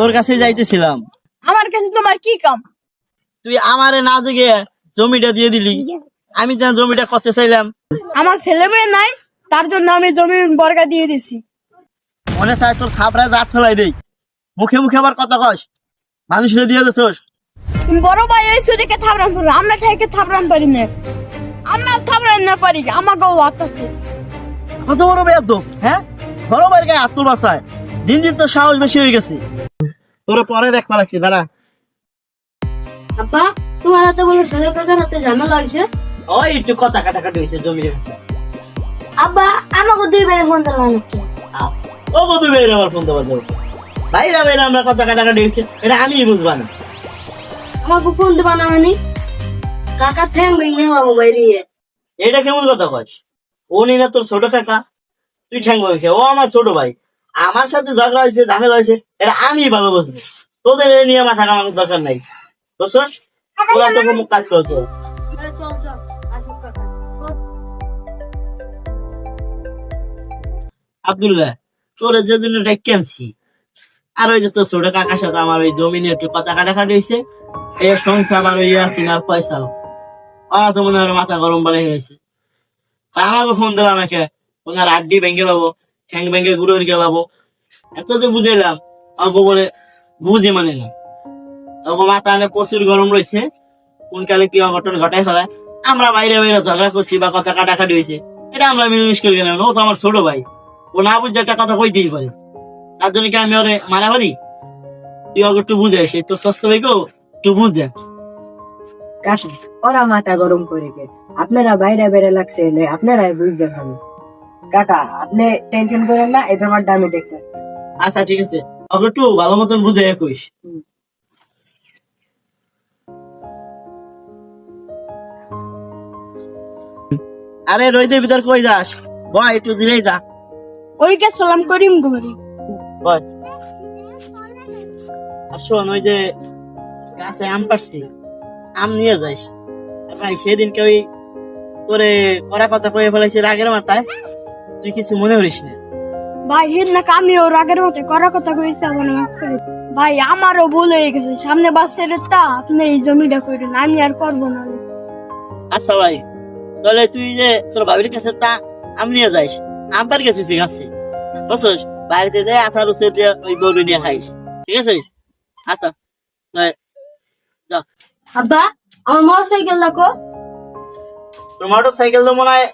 তোর কাছে যাইতেছিলাম। আমার কাছে তোমার কি কাম? তুই আমারে না জেগে জমিটা দিয়ে দিলি। আমি তো জমিটা করতে চাইলাম। আমার ছেলে মেয়ে নাই, তার জন্য আমি জমি বর্গা দিয়ে দিছি। মনে চায় তোর খাবড়ায় দাঁত ফেলাই দেই। মুখে মুখে আবার কথা কস, মানুষরে দিয়ে গেছোস। তুমি বড় ভাই এসে দেখে থাবরান পারো, আমরা থেকে থাবরান পারি না। আমরা থাবরান না পারি, আমাকেও হাত আছে। কত বড় বেয়াদ, হ্যাঁ? বড় ভাইয়ের গায়ে হাত বাসায়। দিন দিন তোর সাহস বেশি হয়ে গেছে। তোরে পরে দেখবা লাগছে, দাঁড়া। আব্বা, তোমার হাতে বলে সোজা কাকার হাতে ঝামেলা হয়েছে। ওই একটু কথা কাটাকাটি হয়েছে জমির। আব্বা, আমাকে 2 বারে ফোন দিলাম নাকি? ও বধু বের আমার ফোন দেওয়া যাবে বাইরা বাইরে আমরা কথা কাটাকাটি হয়েছে, এটা আমি বুঝবা না। আমাকে ফোন দিবা না মানে? কাকা ঠ্যাং ভেঙে যাবো বাইরে। এটা কেমন কথা কস? ও নি না তোর ছোট কাকা, তুই ঠ্যাং বলছে। ও আমার ছোট ভাই, আমার সাথে ঝগড়া হয়েছে, ঝামেলা হয়েছে, এটা আমি ভালো বুঝবো। তোদের এ নিয়ে মাথা কামানোর দরকার নাই। বুঝছস? ওরা তোকে মুখ কাজ করছে। চল চল, আসো কাকা। আব্দুল্লাহ, তোর যে জন্য ডেকেছি, আর ওই যে তোর ছোট কাকার সাথে আমার ওই জমি নিয়ে একটু কথা কাটাকাটি হয়েছে। এই সংসার আমার ওই আছে না পয়সা, ওরা তো মনে হয় মাথা গরম বলে হয়েছে। আমাকে ফোন দিলাম একে, ওনার আড্ডি ভেঙে যাবো, ঠ্যাং ভেঙে গুঁড়ো হয়ে যাবো। এত যে বুঝাইলাম, অল্প বলে বুঝি মানে না। তখন মাথা আনে প্রচুর গরম রয়েছে। কোন কালে কি অঘটন ঘটাই ফেলে। আমরা বাইরে বাইরে ঝগড়া করছি বা কথা কাটাকাটি হয়েছে, এটা আমরা মিলমিশ করে গেলাম। ও তো আমার ছোট ভাই, ও না বুঝতে একটা কথা কইতেই পারে। তার জন্য কি আমি ওরে মারা পারি? তুই ওকে একটু বুঝাইস, তোর সস্তা ভাই গো, একটু বুঝে। কাশি ওরা মাথা গরম করে গে, আপনারা বাইরে বাইরে লাগছে এলে আপনারাই বুঝতে পারবেন। কাকা আপনি টেনশন করেন না, এই ব্যাপারটা আমি দেখতে। আচ্ছা ঠিক আছে, ওকে একটু ভালো মতন বুঝে কইস। আরে রইদের ভিতর কই যাস? বয় একটু জিরেই যা। ওইটা সালাম করিম ঘরে। বয়। আর শোন, ওই যে গাছে আম পাড়ছি, আম নিয়ে যাইস। ভাই সেদিনকে ওই তোরে করা কথা কয়ে ফেলাইছি রাগের মাথায়, তুই কিছু মনে করিস না। ভাই হেন না আমি ওর আগের মতো করার কথা কইছে, আমার মাফ করে দিন। ভাই আমারও ভুল হয়ে গেছে, সামনে বাসের তা আপনি এই জমিটা করেন, আমি আর করবো না। আচ্ছা ভাই, তাহলে তুই যে তোর ভাবির কাছে তা আম নিয়ে যাইস, আম পার গেছিস গাছে, বুঝছিস? বাড়িতে যাই 18 উচে দিয়ে ওই গরু নিয়ে খাইস, ঠিক আছে? আচ্ছা যা। আব্বা, আমার মোটর সাইকেল দেখো। তোর মোটর সাইকেল তো মনে হয়